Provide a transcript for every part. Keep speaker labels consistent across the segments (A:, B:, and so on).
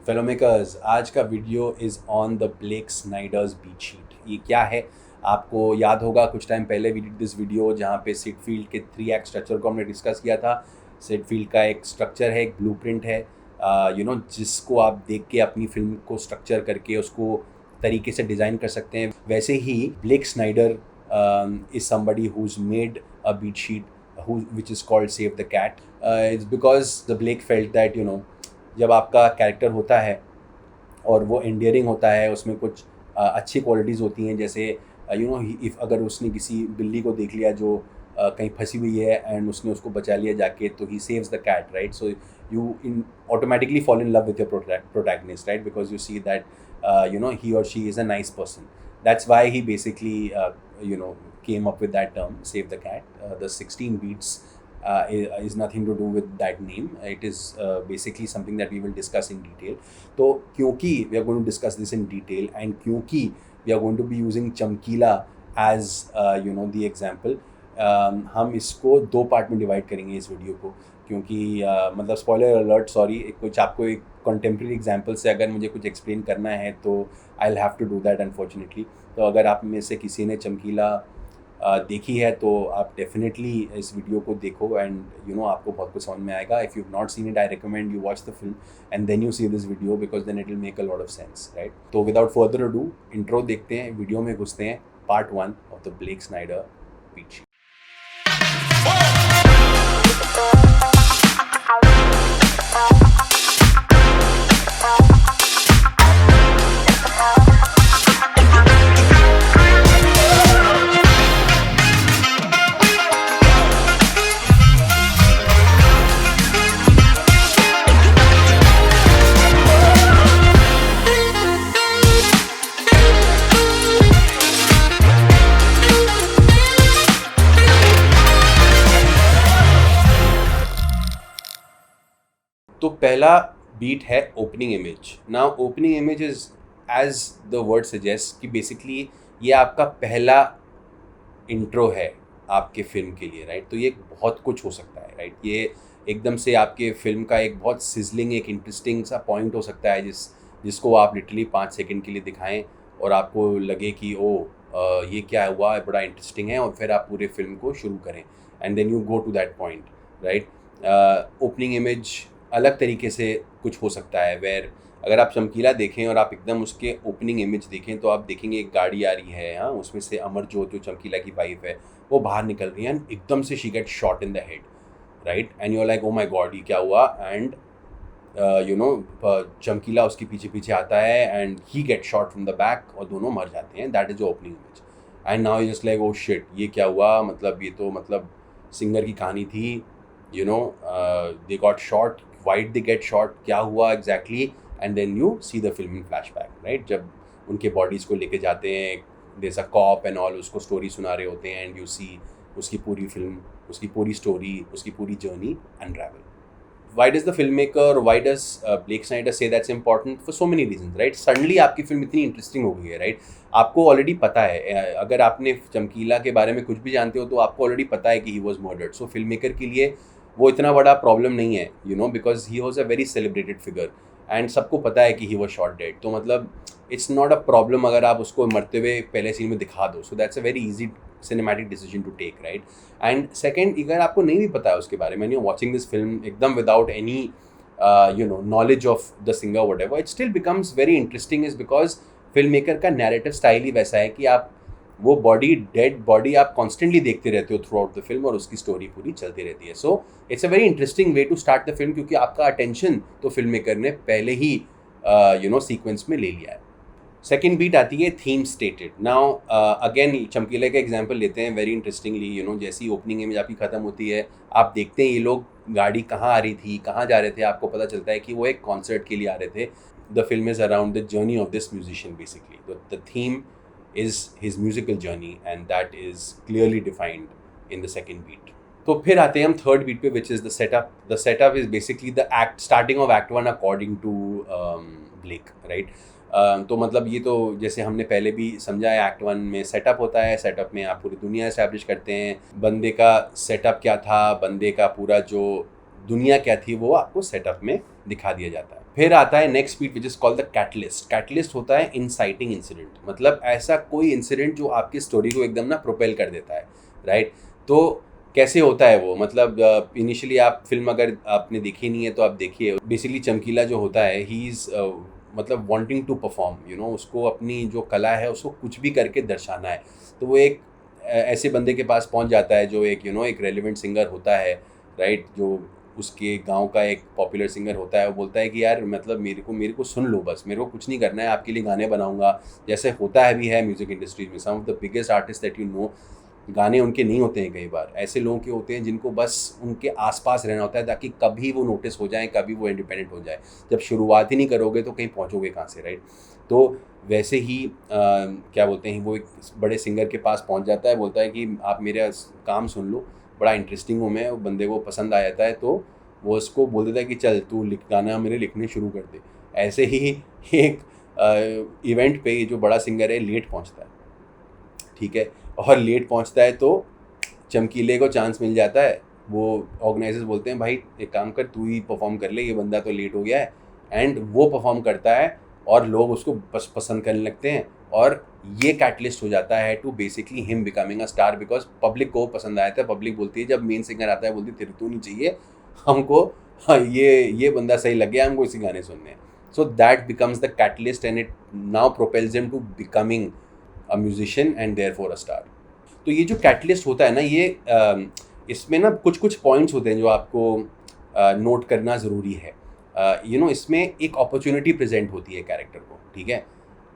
A: Fellow makers, आज का video is on the Blake Snyder's beat sheet. ये क्या है? आपको याद होगा कुछ टाइम पहले वी डिड दिस वीडियो जहाँ पे सिड फील्ड के 3 एक्ट स्ट्रक्चर को हमने डिस्कस किया था। सिड फील्ड का एक स्ट्रक्चर है, एक ब्लूप्रिंट है, जिसको आप देख के अपनी फिल्म को स्ट्रक्चर करके उसको तरीके से डिज़ाइन कर सकते हैं। वैसे ही Blake Snyder is somebody who is made a beat sheet which is called Save the Cat. It's because the Blake felt that जब आपका कैरेक्टर होता है और वो एंडियरिंग होता है, उसमें कुछ अच्छी क्वालिटीज़ होती हैं, जैसे इफ़ अगर उसने किसी बिल्ली को देख लिया जो कहीं फंसी हुई है एंड उसने उसको बचा लिया जाके, तो he saves the cat, right? So you in automatically fall in love with your protagonist, right? Because you see that he or she is a nice person. That's why he basically came up with that term, Save the Cat. The 16 beats is nothing to do with that name. It is basically something that we will discuss in detail. तो क्योंकि we are going to discuss this in detail and क्योंकि we are going to be using चमकीला as the example, हम इसको 2 part में divide करेंगे इस video को, क्योंकि मतलब स्पॉइलर अलर्ट, सॉरी, कुछ आपको एक कंटेम्प्रेरी एग्जांपल से अगर मुझे कुछ एक्सप्लेन करना है तो I will have to do that unfortunately. तो अगर आप में से किसी ने चमकीला देखी है तो आप डेफिनेटली इस वीडियो को देखो एंड आपको बहुत कुछ समझ में आएगा. If you have not seen it, I recommend you watch the film and then you see this video, because then it will make a lot of sense, right? तो विदाउट फर्दर अडू इंट्रो देखते हैं, video में घुसते हैं. Part 1 of the Blake Snyder beat sheet. तो पहला beat है opening image. Now opening image is as the word suggest कि बेसिकली ये आपका पहला इंट्रो है आपके फिल्म के लिए, राइट? तो ये बहुत कुछ हो सकता है, राइट? ये एकदम से आपके फिल्म का एक बहुत सिजलिंग, एक इंटरेस्टिंग सा पॉइंट हो सकता है जिसको आप लिटरली 5 सेकंड के लिए दिखाएं और आपको लगे कि ये क्या हुआ, बड़ा इंटरेस्टिंग है, और फिर आप पूरे फिल्म को शुरू करें and then you go to that point, right? Opening image अलग तरीके से कुछ हो सकता है, वेयर अगर आप चमकीला देखें और आप एकदम उसके ओपनिंग इमेज देखें तो आप देखेंगे एक गाड़ी आ रही है, हाँ, उसमें से अमरजोत जो चमकीला की वाइफ है वो बाहर निकल रही है एंड एकदम से she get shot in the head, right? And you are like, oh my god, ये क्या हुआ? एंड चमकीला उसके पीछे पीछे आता है and he get shot from the back और दोनों मर जाते हैं. That is the opening image. And now you just like, oh shit, ये क्या हुआ? मतलब ये तो मतलब सिंगर की कहानी थी, they got shot, why did they get shot, क्या हुआ exactly? And then you see the film in flashback, right? जब उनके bodies को लेके जाते हैं, there's a cop and all, उसको story सुना रहे होते हैं and you see उसकी पूरी film, उसकी पूरी story, उसकी पूरी journey unravel. Why does the filmmaker, why does Blake Snyder say that's important? For so many reasons, right? Suddenly आपकी फिल्म इतनी इंटरेस्टिंग हो गई है, राइट? आपको ऑलरेडी पता है, अगर आपने चमकीला के बारे में कुछ भी जानते हो तो आपको ऑलरेडी पता है कि he was murdered. So film maker के लिए वो इतना बड़ा प्रॉब्लम नहीं है, because he was a very celebrated figure and सबको पता है कि ही वॉज शॉट डेड. तो मतलब इट्स नॉट अ प्रॉब्लम अगर आप उसको मरते हुए पहले सीन में दिखा दो. So that's a very easy cinematic decision to take, right? And second, अगर आपको नहीं भी पता है उसके बारे में, यू वॉचिंग दिस फिल्म एकदम without any knowledge of the singer, whatever, it still becomes very interesting, is because film maker का नैरेटिव स्टाइल ही वैसा है कि आप वो डेड बॉडी आप कॉन्स्टेंटली देखते रहते हो थ्रू आउट द फिल्म और उसकी स्टोरी पूरी चलती रहती है. So it's a very interesting way to start the film, क्योंकि आपका अटेंशन तो फिल्म मेकर ने पहले ही सीक्वेंस में ले लिया है. सेकेंड बीट आती है थीम स्टेटेड. नाउ अगेन चमकीले का एग्जाम्पल लेते हैं वेरी इंटरेस्टिंगली. जैसी ओपनिंग इमेज आपकी ख़त्म होती है, आप देखते हैं ये लोग गाड़ी कहाँ आ रही थी, कहाँ जा रहे थे, आपको पता चलता है कि वो एक कॉन्सर्ट के लिए आ रहे थे. The film is around the journey of this musician, basically. The theme is his musical journey and that is clearly defined in the second beat. तो फिर आते हैं हम थर्ड बीट पे, which is the setup. The setup is basically the starting of act 1 according to Blake, right? तो मतलब ये तो जैसे हमने पहले भी समझा है, एक्ट 1 में सेटअप होता है. सेटअप में आप पूरी दुनिया एस्टैब्लिश करते हैं, बंदे का सेटअप क्या था, बंदे का पूरा जो दुनिया क्या थी वो आपको सेटअप में दिखा दिया जाता है। फिर आता है next beat which is called the catalyst. Catalyst होता है इंसाइटिंग इंसिडेंट, मतलब ऐसा कोई इंसिडेंट जो आपकी स्टोरी को एकदम ना प्रोपेल कर देता है, राइट। तो कैसे होता है वो, मतलब इनिशियली आप फिल्म अगर आपने देखी नहीं है तो आप देखिए। बेसिकली चमकीला जो होता है ही इज़ मतलब wanting to perform, you know, उसको अपनी जो कला है उसको कुछ भी करके दर्शाना है। तो वो एक ऐसे बंदे के पास पहुंच जाता है जो एक एक रेलिवेंट सिंगर होता है, राइट, जो उसके गांव का एक पॉपुलर सिंगर होता है। वो बोलता है कि यार मतलब मेरे को सुन लो, बस मेरे को कुछ नहीं करना है, आपके लिए गाने बनाऊंगा। जैसे होता है भी है म्यूज़िक इंडस्ट्रीज में, some of the biggest artist that you know, गाने उनके नहीं होते हैं, कई बार ऐसे लोगों के होते हैं जिनको बस उनके आसपास रहना होता है ताकि कभी वो नोटिस हो जाए, कभी वो इंडिपेंडेंट हो जाए। जब शुरुआत ही नहीं करोगे तो कहीं पहुँचोगे कहाँ से, राइट। तो वैसे ही क्या बोलते हैं, वो एक बड़े सिंगर के पास पहुंच जाता है, बोलता है कि आप मेरा काम सुन लो, बड़ा इंटरेस्टिंग हूँ मैं। वो बंदे को पसंद आ जाता है तो वो उसको बोल देता है कि चल तू गाना मेरे लिखने शुरू कर दे। ऐसे ही एक इवेंट पे ये जो बड़ा सिंगर है लेट पहुंचता है, ठीक है, और लेट पहुंचता है तो चमकीले को चांस मिल जाता है। वो ऑर्गेनाइजर्स बोलते हैं भाई एक काम कर, तू ही परफॉर्म कर ले, ये बंदा तो लेट हो गया है। एंड वो परफॉर्म करता है और लोग उसको पसंद करने लगते हैं, और ये कैटलिस्ट हो जाता है to basically him becoming a star, because public को पसंद आया था। पब्लिक बोलती है, जब मेन सिंगर आता है बोलती है तेरे तो नहीं चाहिए हमको, हाँ, ये बंदा सही लग गया हमको, इसी गाने सुनने हैं। So that becomes the catalyst and it now propels him to becoming a musician and therefore a star. तो ये जो कैटलिस्ट होता है ना, ये इसमें ना कुछ कुछ पॉइंट्स होते हैं जो आपको नोट करना ज़रूरी है। इसमें एक अपॉर्चुनिटी प्रेजेंट होती है कैरेक्टर को, ठीक है।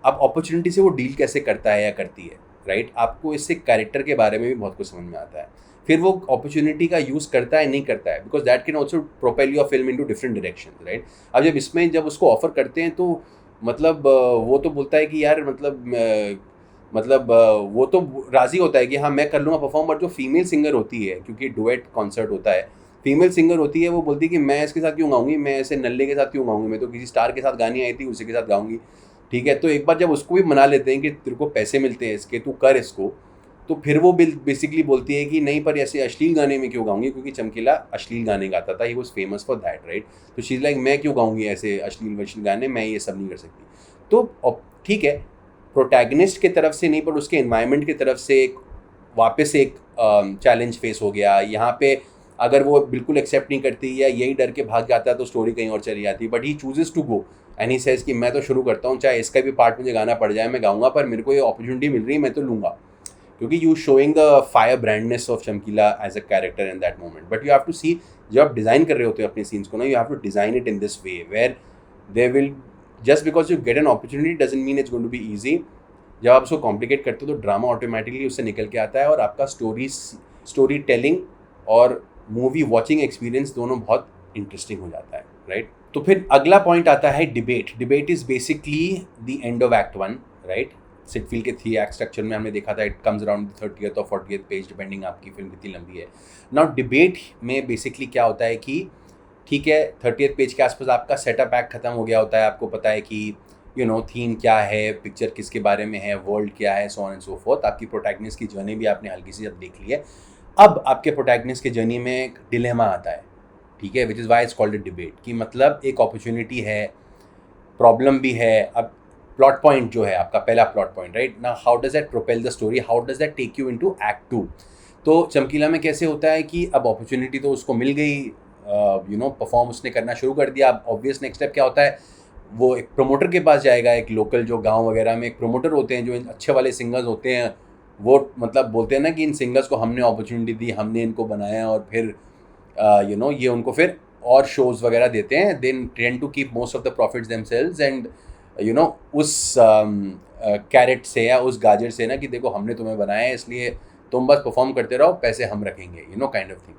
A: अब अपॉर्चुनिटी से वो डील कैसे करता है या करती है, राइट, आपको इससे कैरेक्टर के बारे में भी बहुत कुछ समझ में आता है। फिर वो अपॉर्चुनिटी का यूज़ करता है नहीं करता है, because that can also propel your film into different direction, right. अब जब उसको ऑफर करते हैं तो मतलब वो तो बोलता है कि यार मतलब वो तो राज़ी होता है कि हाँ मैं कर लूँगा परफॉर्म। बट जो फीमेल सिंगर होती है, क्योंकि डुएट कॉन्सर्ट होता है, फीमेल सिंगर होती है, वो बोलती है कि मैं इसके साथ क्यों गाऊंगी, मैं ऐसे नल्ले के साथ क्यों गाऊंगी, मैं तो किसी स्टार के साथ गानी आई थी उसी के साथ गाऊंगी, ठीक है। तो एक बार जब उसको भी मना लेते हैं कि तेरे को पैसे मिलते हैं इसके, तू कर इसको, तो फिर वो बेसिकली बोलती है कि नहीं, पर ऐसे अश्लील गाने में क्यों गाऊंगी, क्योंकि चमकीला अश्लील गाने गाता था, he was famous for that, right. तो शी इज़ लाइक मैं क्यों गाऊंगी ऐसे अश्लील वश्लील गाने, मैं ये सब नहीं कर सकती। तो ठीक है, प्रोटैगनिस्ट की तरफ से नहीं पर उसके एनवायरनमेंट की तरफ से एक वापस एक चैलेंज फेस हो गया यहाँ पे। अगर वो बिल्कुल एक्सेप्ट नहीं करती या यही डर के भाग जाता तो स्टोरी कहीं और चली जाती। But he chooses to go and he says कि मैं तो शुरू करता हूँ, चाहे इसका भी पार्ट मुझे गाना पड़ जाए मैं गाऊंगा, पर मेरे को ये अपॉर्चुनिटी मिल रही है मैं तो लूँगा, क्योंकि you showing the fire brandness of Chamkila as a character in that moment. But you have to see, जब आप डिज़ाइन कर रहे होते हो अपने सीन्स को ना, you have to design it in this way where they will, just because you get an opportunity doesn't mean it's going to be easy. जब आप उसको कॉम्प्लिकेट करते हो तो ड्रामा ऑटोमेटिकली उससे निकल के आता है और आपका स्टोरी टेलिंग और मूवी वॉचिंग एक्सपीरियंस दोनों बहुत इंटरेस्टिंग हो जाता है, राइट। तो फिर अगला पॉइंट आता है debate. Debate is basically the end of act 1, right. Syd Field के 3 एक्ट स्ट्रक्चर में हमने देखा था, इट कम्स अराउंड 30th और 40th पेज डिपेंडिंग आपकी फिल्म कितनी लंबी है। नाउ डिबेट में बेसिकली क्या होता है कि ठीक है 30th पेज के आसपास आपका सेटअप एक्ट खत्म हो गया होता है, आपको पता है कि थीम क्या है, पिक्चर किसके बारे में है, वर्ल्ड क्या है, so on and so fourth. आपकी प्रोटैगनिस्ट की जर्नी भी आपने हल्की सी जब देख ली है। अब आपके प्रोटैगनिस्ट की जर्नी में एक डिलेमा आता है, ठीक है, which is why it's called a debate, कि मतलब एक अपॉर्चुनिटी है, प्रॉब्लम भी है। अब प्लॉट पॉइंट जो है आपका पहला प्लॉट पॉइंट, राइट ना, how does that propel the story, how does that take you into act 2। तो चमकीला में कैसे होता है कि अब अपॉर्चुनिटी तो उसको मिल गई, परफॉर्म उसने करना शुरू कर दिया। अब ऑब्वियस नेक्स्ट स्टेप क्या होता है, वो एक प्रोमोटर के पास जाएगा। एक लोकल जो गांव वगैरह में एक प्रोमोटर होते हैं जो अच्छे वाले सिंगर्स होते हैं, वो मतलब बोलते हैं ना कि इन सिंगर्स को हमने अपॉर्चुनिटी दी, हमने इनको बनाया, और फिर ये उनको फिर और शोज़ वगैरह देते हैं। Then tend to keep most of the profits themselves and उस कैरेट से या उस गाजर से ना, कि देखो हमने तुम्हें बनाया है इसलिए तुम बस परफॉर्म करते रहो, पैसे हम रखेंगे, काइंड ऑफ थिंग।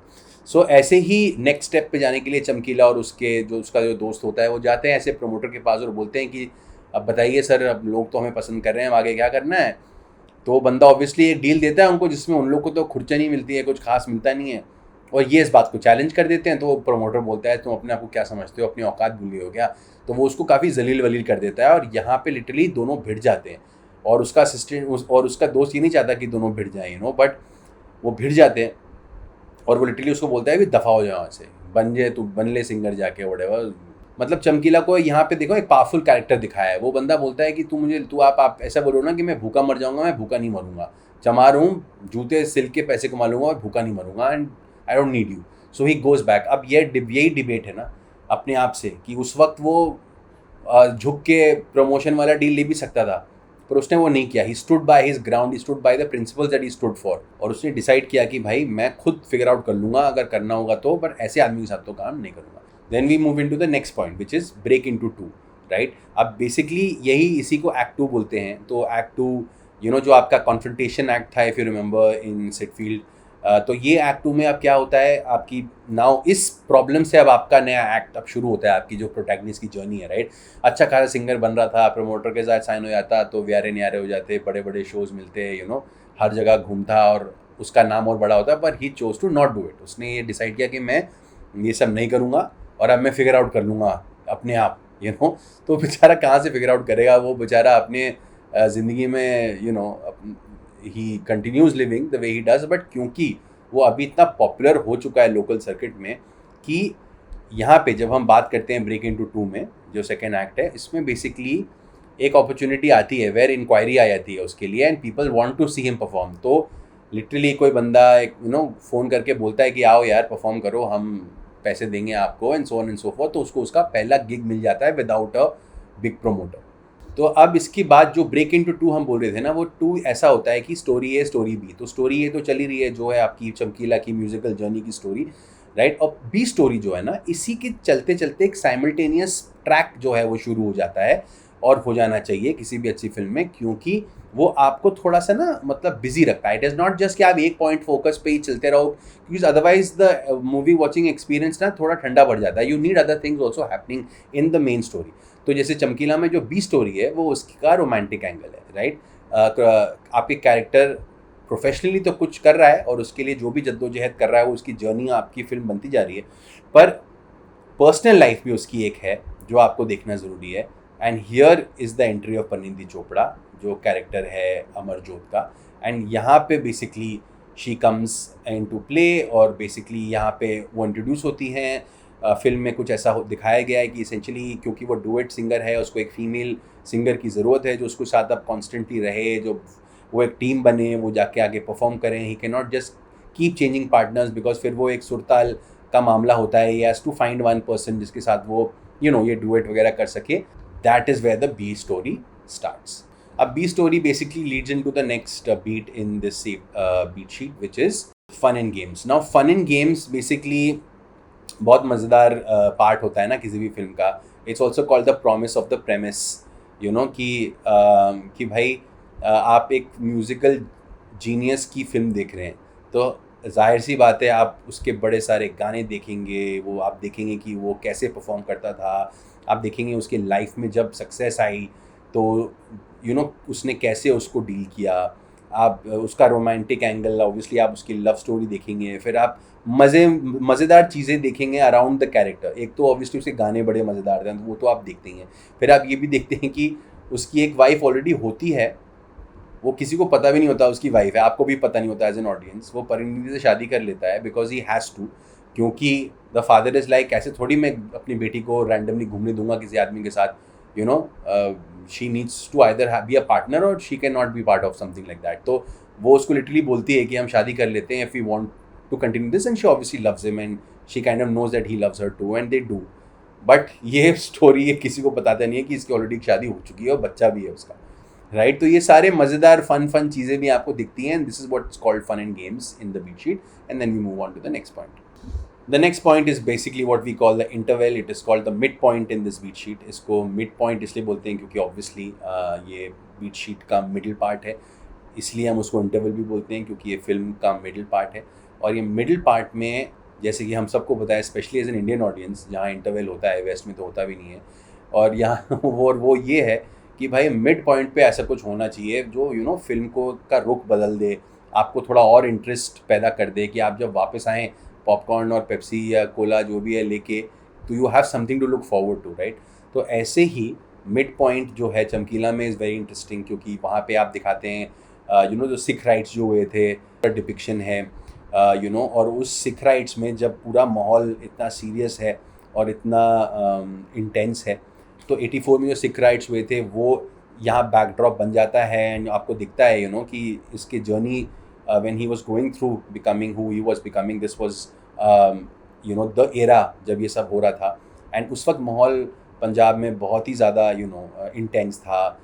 A: सो ऐसे ही नेक्स्ट स्टेप पे जाने के लिए चमकीला और उसका जो दोस्त होता है वो जाते हैं ऐसे प्रमोटर के पास और बोलते हैं कि अब बताइए सर, अब लोग तो हमें पसंद कर रहे हैं, आगे क्या करना है। तो बंदा ऑब्वियसली एक डील देता है उनको जिसमें उन लोग को तो खुर्चा नहीं मिलती है, कुछ खास मिलता नहीं है, और ये इस बात को चैलेंज कर देते हैं। तो प्रमोटर बोलता है तुम अपने आप को क्या समझते हो, अपनी औकात भूल गए हो क्या। तो वो उसको काफ़ी जलील वलील कर देता है और यहाँ पे लिटरली दोनों भिड़ जाते हैं। और उसका असिस्टेंट और उसका दोस्त ये नहीं चाहता कि दोनों भिड़ जाएँ, बट वो भिड़ जाते हैं। और वो लिटरली उसको बोलता है कि दफ़ा हो जाए वहाँ से, बन जाए तू, बन ले सिंगर जाके, व्हाटएवर, मतलब चमकीला को यहाँ पे देखो एक पावरफुल कैरेक्टर दिखाया है। वो बंदा बोलता है कि तू आप ऐसा बोलो ना कि मैं भूखा मर जाऊंगा, मैं भूखा नहीं मरूंगा, चमार हूँ, जूते सिल के पैसे कमा लूंगा और भूखा नहीं मरूंगा, and I don't need you. So he goes back. अब यही डिबेट है ना अपने आप से कि उस वक्त वो झुक के प्रमोशन वाला डील ले भी सकता था, पर उसने वो नहीं किया। He stood by his ground, he stood by the principles that he stood for, और उसने डिसाइड किया कि भाई मैं खुद फिगर आउट कर लूंगा अगर करना होगा तो, पर ऐसे आदमी के साथ तो काम नहीं करूंगा। Then we move into the next point which is break into two, right. अब बेसिकली इसी को एक्ट 2 बोलते हैं। तो एक्ट 2 जो आपका कॉन्फ्रंटेशन एक्ट था, इफ यू रिमेंबर इन सिटफील्ड, तो ये एक्ट 2 में अब क्या होता है, आपकी नाउ इस प्रॉब्लम से अब आपका नया एक्ट अब शुरू होता है, आपकी जो प्रोटैगनिस्ट की जर्नी है, राइट। अच्छा खासा सिंगर बन रहा था, प्रमोटर के साथ साइन हो जाता तो व्यारे न्यारे हो जाते, बड़े बड़े शोज़ मिलते, हर जगह घूमता और उसका नाम और बड़ा होता, पर he chose to not do it. उसने ये डिसाइड किया कि मैं ये सब नहीं करूँगा और अब मैं फिगर आउट कर लूँगा अपने आप, तो बेचारा कहाँ से फिगर आउट करेगा वो बेचारा अपने ज़िंदगी में, ही continues living the way he does, but क्योंकि वो अभी इतना पॉपुलर हो चुका है लोकल सर्किट में कि यहाँ पे जब हम बात करते हैं ब्रेक इनटू 2 में जो सेकेंड एक्ट है, इसमें बेसिकली एक अपॉर्चुनिटी आती है वेयर इंक्वायरी आ जाती है उसके लिए, and people want to see him perform. तो लिटरली कोई बंदा एक फ़ोन करके बोलता है कि आओ यार परफॉर्म करो, हम पैसे देंगे आपको, and so on and so forth. तो उसको उसका पहला गिग मिल जाता है विदाउट अ बिग प्रोमोटर। तो अब इसकी बात जो ब्रेक इनटू 2 हम बोल रहे थे ना, वो 2 ऐसा होता है कि स्टोरी ए स्टोरी बी। तो स्टोरी ए तो चली रही है जो है आपकी चमकीला की म्यूजिकल जर्नी की स्टोरी, राइट। और बी स्टोरी जो है ना, इसी के चलते चलते एक साइमल्टेनियस ट्रैक जो है वो शुरू हो जाता है, और हो जाना चाहिए किसी भी अच्छी फिल्म में, क्योंकि वो आपको थोड़ा सा ना मतलब बिजी रखता है। इट इज़ नॉट जस्ट कि आप एक पॉइंट फोकस पे ही चलते रहो, क्योंकि otherwise the movie watching experience ना थोड़ा ठंडा पड़ जाता है। You need other things also happening in the main story. तो जैसे चमकीला में जो बी स्टोरी है वो उसका रोमांटिक एंगल है, राइट। आपके कैरेक्टर प्रोफेशनली तो कुछ कर रहा है और उसके लिए जो भी जद्दोजहद कर रहा है वो उसकी जर्नी आपकी फिल्म बनती जा रही है, पर पर्सनल लाइफ भी उसकी एक है जो आपको देखना ज़रूरी है। And here is the entry of Parineeti Chopra, जो कैरेक्टर है अमरजोत का, एंड यहाँ पे basically she comes into play, और बेसिकली यहाँ पे वो इंट्रोड्यूस होती हैं। फिल्म में कुछ ऐसा दिखाया गया है कि इसेंशली क्योंकि वो डुएट सिंगर है, उसको एक फीमेल सिंगर की ज़रूरत है जो उसके साथ अब कॉन्स्टेंटली रहे, जो वो एक टीम बने, वो जाके आगे परफॉर्म करें। He cannot just keep changing partners, because फिर वो एक सुरताल का मामला होता है। He has to find one person जिसके साथ वो ये डुएट वगैरह कर सके। That is where the B story starts. अब B story basically leads in to the next beat in this beat sheet which is fun and games. Now fun and games basically बहुत मज़ेदार part होता है ना किसी भी film का। It's also called the promise of the premise, कि भाई आप एक म्यूज़िकल जीनियस की फिल्म देख रहे हैं, तो जाहिर सी बात है आप उसके बड़े सारे गाने देखेंगे, वो आप देखेंगे कि वो कैसे परफॉर्म करता था, आप देखेंगे उसके लाइफ में जब सक्सेस आई तो उसने कैसे उसको डील किया, आप उसका रोमांटिक एंगल, ऑब्वियसली आप उसकी लव स्टोरी देखेंगे, फिर आप मज़ेदार चीज़ें देखेंगे अराउंड द कैरेक्टर। एक तो ऑब्वियसली उसके गाने बड़े मज़ेदार थे, वो तो आप देखते ही हैं। फिर आप ये भी देखते हैं कि उसकी एक वाइफ ऑलरेडी होती है, वो किसी को पता भी नहीं होता उसकी वाइफ है, आपको भी पता नहीं होता एज एन ऑडियंस। वो परिणीति से शादी कर लेता है बिकॉज ही हैज़ टू, क्योंकि द फादर इज़ लाइक ऐसे थोड़ी मैं अपनी बेटी को रैंडमली घूमने दूंगा किसी आदमी के साथ, she needs to either be a partner or she cannot be part of something like that. तो वो उसको लिटरली बोलती है कि हम शादी कर लेते हैं if we want to continue this, and she obviously loves him and she kind of knows that he loves her too, and they do. But ये स्टोरी ये किसी को बताता नहीं है कि इसकी ऑलरेडी शादी हो चुकी है और बच्चा भी है उसका, राइट। तो ये सारे मज़ेदार फन चीज़ें भी आपको दिखती हैं, this is what is called fun and games in the beat sheet, and then we move on to the next point. The next point is basically what we call the interval. It is called the midpoint in this beat sheet. इसको midpoint इसलिए बोलते हैं क्योंकि obviously ये beat sheet का middle part है, इसलिए हम उसको interval भी बोलते हैं क्योंकि ये फिल्म का middle part है। और ये middle part में जैसे कि हम सबको पता है, especially as an Indian audience, जहाँ इंटरवल होता है वेस्ट में तो होता भी नहीं है, और यहाँ वो ये है कि भाई मिड पॉइंट पे ऐसा कुछ होना चाहिए जो फिल्म को का रुख बदल दे, आपको थोड़ा और इंटरेस्ट पैदा कर दे कि आप जब वापस आएँ पॉपकॉर्न और पेप्सी या कोला जो भी है लेके, तो you have something to look forward to, right. तो ऐसे ही मिड पॉइंट जो है चमकीला में इज़ वेरी इंटरेस्टिंग, क्योंकि वहाँ पे आप दिखाते हैं जो सिख राइट्स जो हुए थे डिपिक्शन है, और उस सिख राइट्स में जब पूरा माहौल इतना सीरियस है और इतना इंटेंस है। तो 84 में जो सिख राइट्स हुए थे वो यहाँ बैकड्रॉप बन जाता है एंड आपको दिखता है कि इसके journey when he was going through becoming who he was becoming, this was the era जब ये सब हो रहा था। एंड उस वक्त माहौल पंजाब में बहुत ही ज़्यादा इंटेंस था,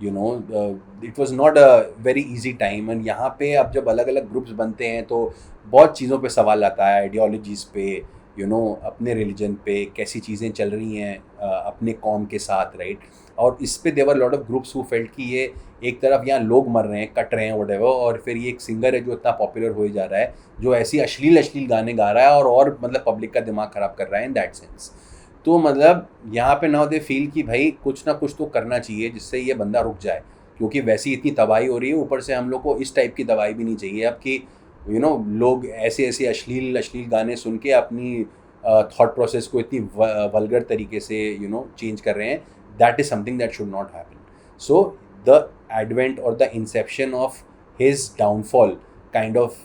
A: it was not a very easy time. And यहाँ पे अब जब अलग अलग ग्रुप्स बनते हैं तो बहुत चीज़ों पे सवाल आता है, आइडियोलॉजीज़ पे, अपने रिलीजन पे कैसी चीज़ें चल रही हैं अपने कौम के साथ, राइट। और इस पे there were lot of groups who felt कि ये एक तरफ यहाँ लोग मर रहे हैं, कट रहे हैं, व्हाटएवर, और फिर ये एक सिंगर है जो इतना पॉपुलर हो जा रहा है, जो ऐसी अश्लील गाने गा रहा है और मतलब पब्लिक का दिमाग ख़राब कर रहा है इन दैट सेंस। तो मतलब यहाँ पे नाउ दे फील कि भाई कुछ ना कुछ तो करना चाहिए जिससे ये बंदा रुक जाए, क्योंकि वैसी इतनी तबाही हो रही है, ऊपर से हम लोग को इस टाइप की तबाही भी नहीं चाहिए अब कि लोग ऐसे ऐसे अश्लील गाने सुन के अपनी थॉट प्रोसेस को इतनी वल्गर तरीके से चेंज कर रहे हैं। That is something that should not happen. So the advent और the inception of his downfall kind of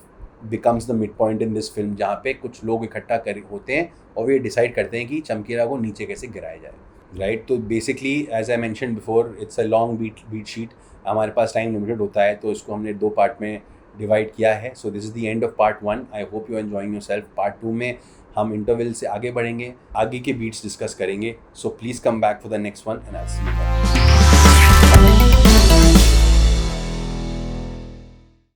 A: becomes the mid point in this film, जहाँ पे कुछ लोग इकट्ठा कर होते हैं और वे डिसाइड करते हैं कि चमकीरा को नीचे कैसे गिराया जाए, राइट। तो basically as I mention before, it's a long beat sheet, हमारे पास टाइम लिमिटेड होता है तो इसको हमने 2 पार्ट में डिवाइड किया है। So this is the end of part 1। I hope you enjoying yourself. Part 2 में हम इंटरवल से आगे बढ़ेंगे, आगे के बीट्स डिस्कस करेंगे। So please come back for the next one and I will see you.